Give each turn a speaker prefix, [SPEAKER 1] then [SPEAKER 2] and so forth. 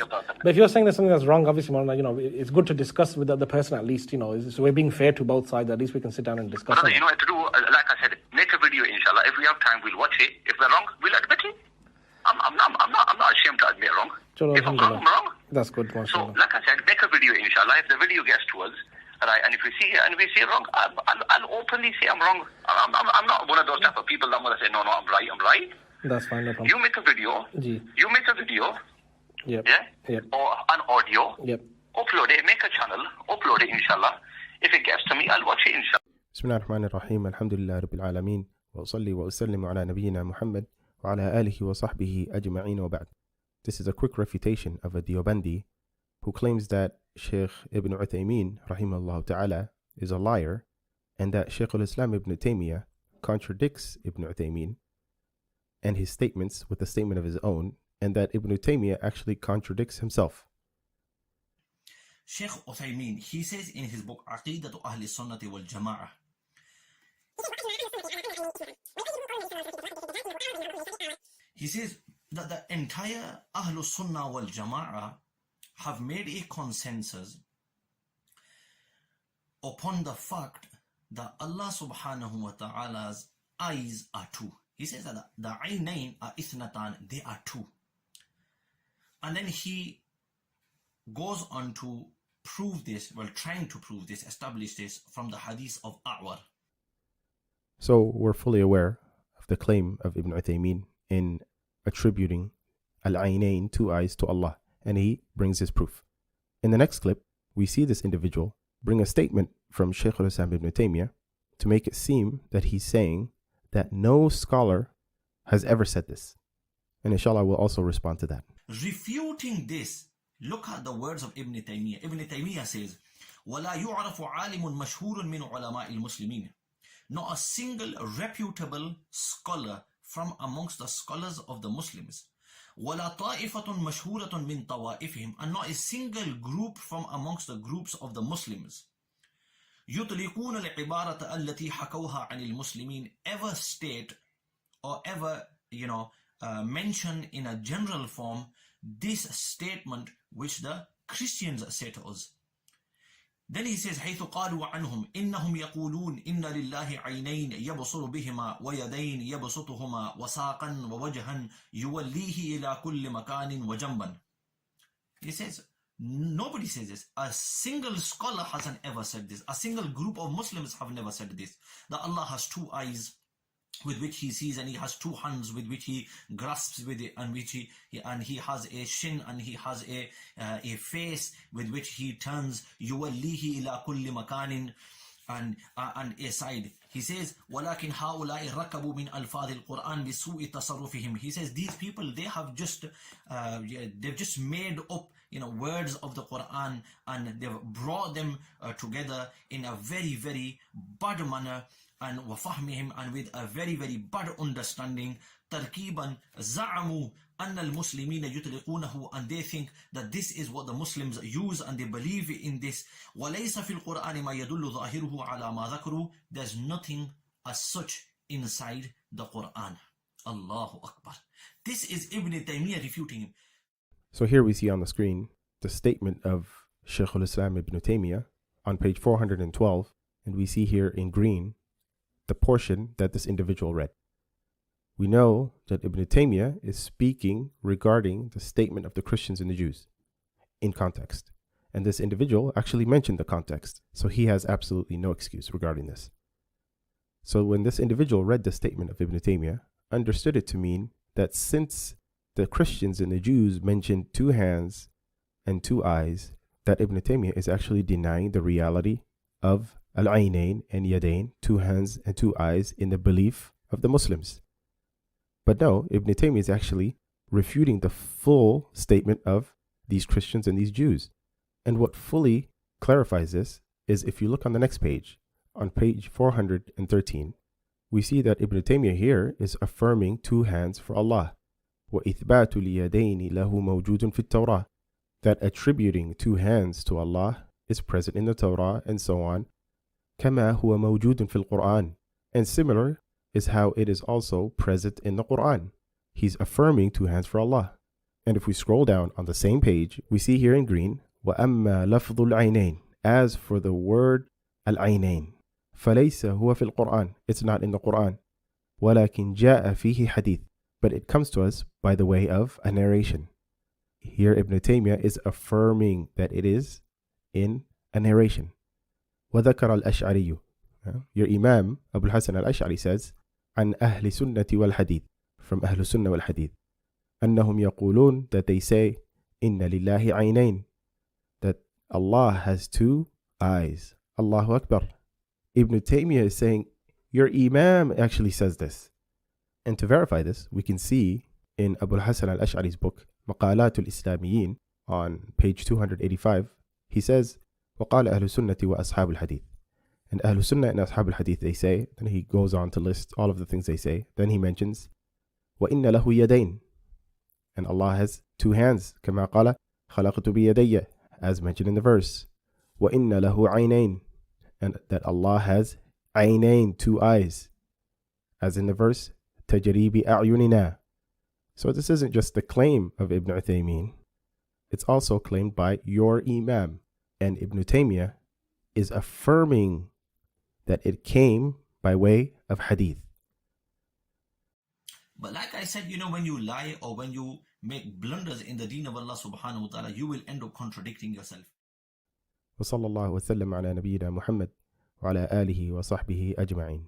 [SPEAKER 1] But if you're saying there's something that's wrong, obviously, it's good to discuss with the other person at least, so we're being fair to both sides. At least we can sit down and discuss.
[SPEAKER 2] Brother, what to do, like I said, make a video, inshallah. If we have time, we'll watch it. If we're wrong, we'll admit it. I'm not ashamed to admit wrong. If I'm wrong, I'm wrong.
[SPEAKER 1] That's good.
[SPEAKER 2] So, like I said, make a video, inshallah. If the video gets to us, right, and if we see it and we see it wrong, I'll openly say I'm wrong. I'm not one of those type of people that I'm going to say, no, I'm right.
[SPEAKER 1] That's fine, no problem.
[SPEAKER 2] You make a video.
[SPEAKER 1] Yep.
[SPEAKER 2] Yeah? Or an audio.
[SPEAKER 1] Yep.
[SPEAKER 2] Upload it, make a channel, upload it, inshallah. If it gets to me, I'll watch it, inshallah.
[SPEAKER 3] بسم الله الرحمن الرحيم الحمد لله رب العالمين وأصلي وأسلم على نبينا محمد وعلى آله وصحبه أجمعين وبعد. This is a quick refutation of a Deobandi who claims that Sheikh Ibn Uthaymeen rahimahullah ta'ala is a liar and that Sheikh al-Islam Ibn Taymiyyah contradicts Ibn Uthaymeen and his statements with a statement of his own, and that Ibn Taymiyyah actually contradicts himself.
[SPEAKER 4] Sheikh Uthaymeen, he says in his book Aqeedatu Ahli Sunnati wal Jama'ah, he says that the entire Ahlul Sunnah wal Jama'ah have made a consensus upon the fact that Allah subhanahu wa ta'ala's eyes are two. He says that the aynayn are ithnatan, they are two. And then he goes on to prove this, trying to prove this, establish this from the hadith of A'war.
[SPEAKER 3] So we're fully aware of the claim of Ibn Uthaymeen in attributing al-aynayn, two eyes, to Allah, and he brings his proof. In the next clip, we see this individual bring a statement from Shaykh al-Islam Ibn Taymiyyah to make it seem that he's saying that no scholar has ever said this. And inshallah, we'll also respond to that.
[SPEAKER 4] Refuting this, look at the words of Ibn Taymiyyah. Ibn Taymiyyah says, وَلَا يُعْرَفُ عَالِمٌ مَشْهُورٌ مِنْ عُلَمَاءِ الْمُسْلِمِينَ. Not a single reputable scholar from amongst the scholars of the Muslims. وَلَا طَائِفَةٌ مَشْهُورَةٌ مِنْ طَوَائِفِهِمْ. And not a single group from amongst the groups of the Muslims. يُطْلِقُونَ الْعِبَارَةَ الَّتِي حَكَوْهَا عَنِ الْمُسْلِمِينَ. Ever state or ever, mention in a general form this statement which the Christians say to us. Then he says, حيث قالوا عنهم إنهم يقولون إن لله عينين يبصر بهما ويدين يبسطهما وساقا ووجها يوليه إلى كل مكان وجنبا. He says, nobody says this. A single scholar hasn't ever said this. A single group of Muslims have never said this. That Allah has two eyes with which he sees, and he has two hands with which he grasps with it, and which he has a shin, and he has a face with which he turns yuwallihi ila kulli makanin, and a side. He says, وَلَكِنْ هَؤُلَاءِ رَكَبُوا مِنْ أَلْفَاظِ الْقُرْآنِ بِسُوءِ تَصَرُّفِهِمْ. He says these people, they've just made up words of the Quran, and they've brought them together in a very, very bad manner, and وَفَهْمِهِمْ, and with a very, very bad understanding. تَرْكِيبًا زَعَمُوا أَنَّ الْمُسْلِمِينَ يُطْلِقُونَهُ. And they think that this is what the Muslims use, and they believe in this. وَلَيْسَ فِي الْقُرْآنِ مَا يَدُلُّ ظَاهِرُهُ عَلَى مَا ذَكَرُوا. There's nothing as such inside the Quran. Allahu Akbar. This is Ibn Taymiyyah refuting him.
[SPEAKER 3] So here we see on the screen the statement of Shaykh al-Islam Ibn Taymiyyah on page 412, and we see here in green the portion that this individual read. We know that Ibn Taymiyyah is speaking regarding the statement of the Christians and the Jews in context. And this individual actually mentioned the context, so he has absolutely no excuse regarding this. So when this individual read the statement of Ibn Taymiyyah, understood it to mean that since the Christians and the Jews mentioned two hands and two eyes, that Ibn Taymiyyah is actually denying the reality of al-aynayn and yadayn, two hands and two eyes, in the belief of the Muslims. But no, Ibn Taymiyyah is actually refuting the full statement of these Christians and these Jews. And what fully clarifies this is if you look on the next page, on page 413, we see that Ibn Taymiyyah here is affirming two hands for Allah. وَإِثْبَاتُ الْيَدَيْنِ لَهُ مَوْجُودٌ فِي التَّوْرَةِ. That attributing two hands to Allah is present in the Torah, and so on. كَمَا هُوَ مَوْجُودٌ فِي الْقُرْآنِ. And similar is how it is also present in the Quran. He's affirming two hands for Allah. And if we scroll down on the same page, we see here in green, وَأَمَّا لَفْظُ الْعَيْنَيْنِ. As for the word al-aynayn, فَلَيْسَ هُوَ فِي الْقُرْآنِ. It's not in the Quran. وَلَكِنْ جَاءَ فِيهِ حَدِيث. But it comes to us by the way of a narration. Here Ibn Taymiyyah is affirming that it is in a narration. وَذَكَرَ الْأَشْعَرِيُّ. Your Imam, Abu Hasan al-Ash'ari says, عن أهل السنة والحديث. From أهل السنة والحديث. أنهم يقولون, that they say, إن لله عينين. That Allah has two eyes. Allahu Akbar. Ibn Taymiyyah is saying, your Imam actually says this. And to verify this, we can see in Abu Hasan al-Ash'ari's book, مقالات الإسلاميين, on page 285, he says, وقال أهل السنة وأصحاب الحديث. And Ahlul Sunnah and Ashab al-Hadith, they say, then he goes on to list all of the things they say. Then he mentions, وَإِنَّ لَهُ يَدَيْنِ. And Allah has two hands, كما قال خلقت بيدي, as mentioned in the verse. وَإِنَّ لَهُ عَيْنَيْن. And that Allah has عَيْنَيْن, two eyes, as in the verse, تَجْرِي بِأَعْيُنِنَا. So this isn't just the claim of Ibn Uthaymeen. It's also claimed by your Imam. And Ibn Taymiyyah is affirming that it came by way of hadith.
[SPEAKER 4] But like I said, when you lie or when you make blunders in the deen of Allah subhanahu wa ta'ala, you will end up contradicting yourself.
[SPEAKER 3] وصلى الله وسلم على نبينا محمد وعلى آله وصحبه أجمعين.